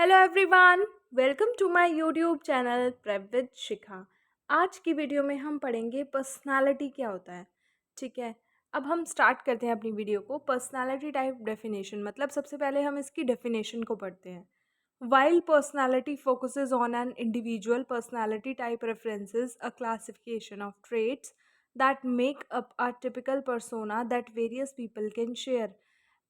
Hello everyone, welcome to my YouTube channel prep with Shikha. आज की video में हम पढ़ेंगे पर्सनालिटी क्या होता है। ठीक है, अब हम स्टार्ट करते हैं अपनी वीडियो को। पर्सनालिटी टाइप डेफिनेशन मतलब सबसे पहले हम इसकी डेफिनेशन को पढ़ते हैं। While personality focuses on an individual, personality type references a classification of traits that make up a typical persona that various people can share.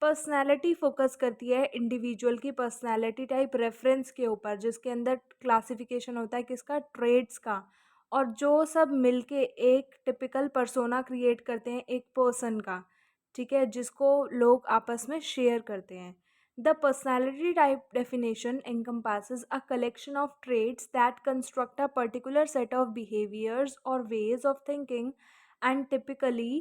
Personality focus करती है इंडिविजुअल की पर्सनैलिटी टाइप रेफरेंस के ऊपर, जिसके अंदर क्लासिफिकेशन होता है किसका, ट्रेड्स का। और जो सब मिलके एक टिपिकल पर्सोना क्रिएट करते हैं एक पर्सन का। ठीक है, जिसको लोग आपस में शेयर करते हैं। The personality type definition encompasses a collection of traits that construct a particular set of behaviors or ways of thinking and typically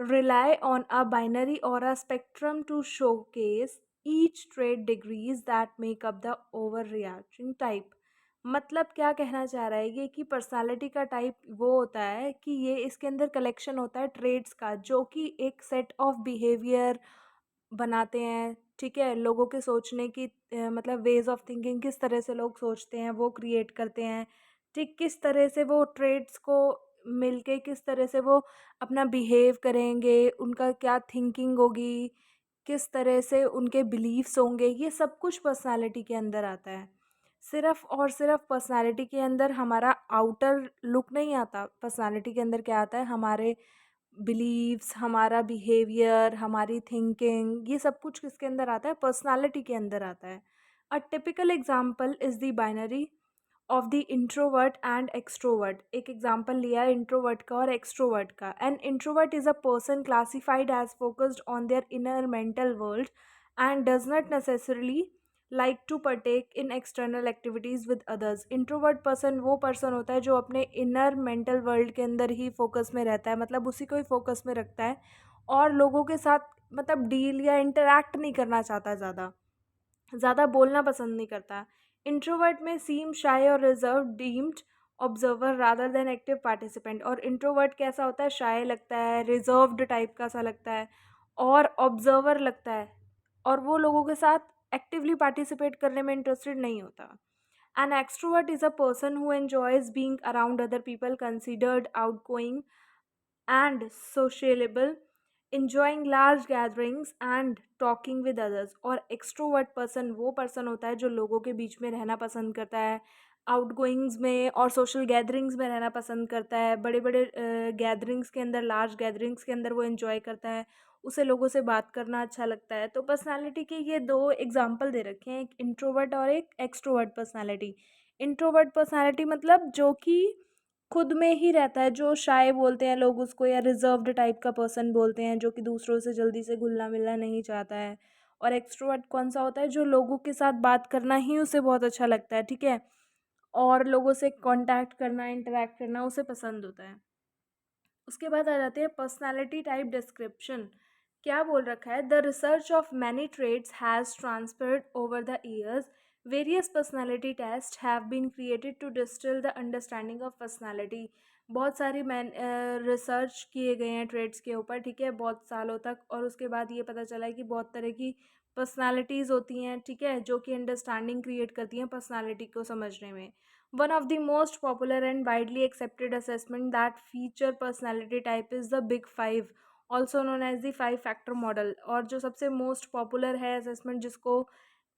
rely on a binary or a spectrum to showcase each trait degrees that make up the overreaching type। मतलब क्या कहना चाह रहा है ये कि personality का type वो होता है कि ये इसके अंदर कलेक्शन होता है ट्रेड्स का, जो कि एक सेट ऑफ बिहेवियर बनाते हैं। ठीक है, लोगों के सोचने की मतलब वेज ऑफ थिंकिंग, किस तरह से लोग सोचते हैं वो क्रिएट करते हैं। ठीक, किस तरह से वो ट्रेड्स को मिलके किस तरह से वो अपना बिहेव करेंगे, उनका क्या थिंकिंग होगी, किस तरह से उनके बिलीव्स होंगे, ये सब कुछ पर्सनालिटी के अंदर आता है। सिर्फ और सिर्फ पर्सनालिटी के अंदर हमारा आउटर लुक नहीं आता, पर्सनालिटी के अंदर क्या आता है, हमारे बिलीव्स, हमारा बिहेवियर, हमारी थिंकिंग, ये सब कुछ किसके अंदर आता है, पर्सनालिटी के अंदर आता है। A typical example is the binary of the introvert and extrovert. एक एग्जाम्पल लिया है इंट्रोवर्ट का और एक्सट्रोवर्ट का। An introvert is a person classified as focused on their inner mental world and does not necessarily like to partake in external activities with others. Introvert person वो person होता है जो अपने इनर मेंटल वर्ल्ड के अंदर ही focus में रहता है, मतलब उसी को ही फोकस में रखता है और लोगों के साथ मतलब डील या इंटरैक्ट नहीं करना चाहता, ज़्यादा बोलना पसंद नहीं करता। इंट्रोवर्ट में सीम शाय और reserve deemed observer rather than active participant. और इंट्रोवर्ट कैसा होता है, शाय लगता है, रिजर्व्ड टाइप का सा लगता है और ऑब्जर्वर लगता है, और वो लोगों के साथ एक्टिवली पार्टिसिपेट करने में इंटरेस्टेड नहीं होता। An extrovert is a person who enjoys being around other people, considered outgoing and sociable, enjoying large gatherings and talking with others। और extrovert person वो person होता है जो लोगों के बीच में रहना पसंद करता है, आउटगोइंग्स में और सोशल गैदरिंग्स में रहना पसंद करता है, बड़े बड़े गैदरिंग्स के अंदर, लार्ज गैदरिंग्स के अंदर वो एंजॉय करता है, उसे लोगों से बात करना अच्छा लगता है। तो पर्सनालिटी के ये दो एग्जाम्पल दे रखे हैं, एक इंट्रोवर्ट और एक एक्सट्रोवर्ट पर्सनालिटी। इंट्रोवर्ट पर्सनालिटी मतलब जो कि खुद में ही रहता है, जो शाय बोलते हैं लोग उसको, या रिजर्व्ड टाइप का पर्सन बोलते हैं, जो कि दूसरों से जल्दी से घुलना मिलना नहीं चाहता है। और एक्सट्रोवर्ट कौन सा होता है, जो लोगों के साथ बात करना ही उसे बहुत अच्छा लगता है। ठीक है, और लोगों से कांटेक्ट करना, इंटरेक्ट करना उसे पसंद होता है। उसके बाद आ जाते हैं पर्सनालिटी टाइप डिस्क्रिप्शन। क्या बोल रखा है, the research of many traits has transferred over the years. Various personality test have been created to distill the understanding of personality. बहुत सारी रिसर्च किए गए हैं ट्रेड्स के ऊपर, ठीक है, बहुत सालों तक। और उसके बाद ये पता चला है कि बहुत तरह की पर्सनालिटीज़ होती हैं, ठीक है, जो कि अंडरस्टैंडिंग क्रिएट करती हैं पर्सनालिटी को समझने में। One of the most popular and widely accepted assessment that feature personality type is the Big Five, also known as the Five Factor Model। और जो सबसे मोस्ट पॉपुलर है असेसमेंट, जिसको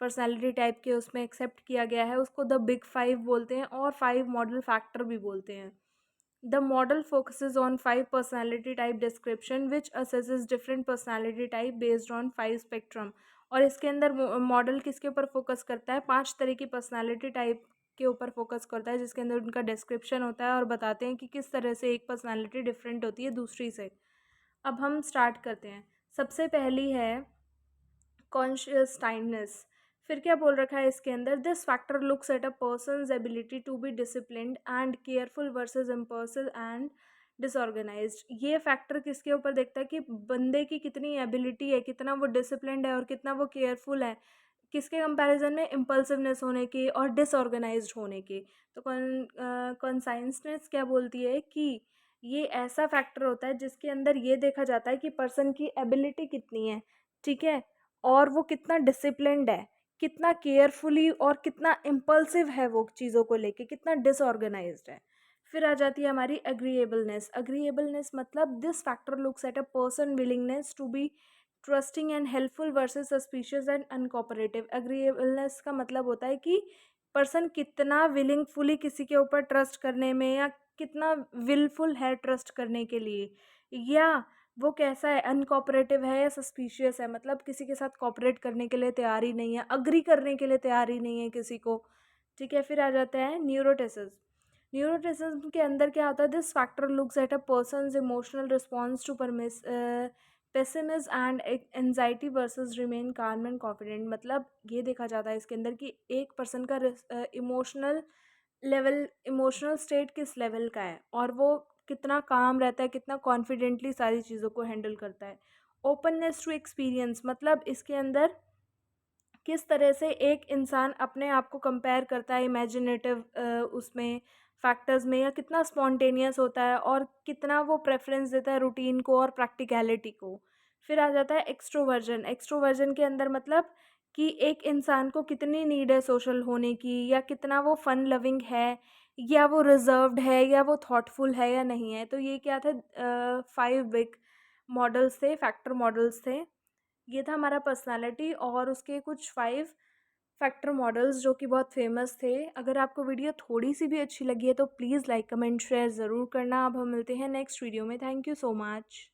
पर्सनालिटी टाइप के उसमें एक्सेप्ट किया गया है, उसको द बिग फाइव बोलते हैं और फाइव मॉडल फैक्टर भी बोलते हैं। The model focuses on five personality type description which assesses different personality type based on five spectrum। और इसके अंदर मॉडल किसके ऊपर फोकस करता है, पांच तरह की पर्सनालिटी टाइप के ऊपर फोकस करता है, जिसके अंदर उनका डिस्क्रिप्शन होता है और बताते हैं कि किस तरह से एक पर्सनालिटी डिफरेंट होती है दूसरी से। अब हम स्टार्ट करते हैं। सबसे पहली है कॉन्शियस टाइमनेस। फिर क्या बोल रखा है इसके अंदर, this factor looks at a person's ability to be disciplined and careful versus impulsive and disorganized. ये फैक्टर किसके ऊपर देखता है कि बंदे की कितनी एबिलिटी है, कितना वो डिसिप्लिन्ड है और कितना वो केयरफुल है, किसके कंपैरिजन में, इम्पल्सिवनेस होने के और डिसऑर्गेनाइज्ड होने के। तो कॉन्साइंसनेस क्या बोलती है कि ये ऐसा फैक्टर होता है जिसके अंदर ये देखा जाता है कि पर्सन की एबिलिटी कितनी है, ठीक है, और वो कितना डिसिप्लिन्ड है, कितना केयरफुली और कितना इम्पल्सिव है वो चीज़ों को लेके, कितना डिसऑर्गेनाइज्ड है। फिर आ जाती है हमारी एग्रीएबलनेस। एग्रीएबलनेस मतलब this factor looks at a person willingness to be trusting and helpful versus suspicious and uncooperative. Agreeableness का मतलब होता है कि पर्सन कितना विलिंगफुली किसी के ऊपर ट्रस्ट करने में, या कितना विलफुल है ट्रस्ट करने के लिए, या वो कैसा है, अनकोऑपरेटिव है या सस्पिशियस है, मतलब किसी के साथ कोऑपरेट करने के लिए तैयार ही नहीं है, अग्री करने के लिए तैयार ही नहीं है किसी को। ठीक है, फिर आ जाता है न्यूरोटिसिस। न्यूरोटिसिज्म के अंदर क्या होता है, this factor looks at a person's emotional response to pessimism and anxiety versus remain calm and confident. मतलब ये देखा जाता है इसके अंदर कि एक पर्सन का इमोशनल लेवल, इमोशनल स्टेट किस लेवल का है, और वो कितना काम रहता है, कितना कॉन्फिडेंटली सारी चीज़ों को हैंडल करता है। ओपननेस टू एक्सपीरियंस मतलब इसके अंदर किस तरह से एक इंसान अपने आप को कंपेयर करता है इमेजिनेटिव उसमें फैक्टर्स में, या कितना स्पॉन्टेनियस होता है और कितना वो प्रेफरेंस देता है रूटीन को और प्रैक्टिकलिटी को। फिर आ जाता है एक्सट्रोवर्जन। एक्सट्रोवर्जन के अंदर मतलब कि एक इंसान को कितनी नीड है सोशल होने की, या कितना वो फन लविंग है, या वो रिजर्व्ड है, या वो थॉटफुल है या नहीं है। तो ये क्या थे, 5 बिग मॉडल्स थे, फैक्टर मॉडल्स थे। ये था हमारा पर्सनालिटी और उसके कुछ 5 फैक्टर मॉडल्स जो कि बहुत फेमस थे। अगर आपको वीडियो थोड़ी सी भी अच्छी लगी है तो प्लीज़ लाइक कमेंट शेयर ज़रूर करना। अब हम मिलते हैं नेक्स्ट वीडियो में। Thank you so much.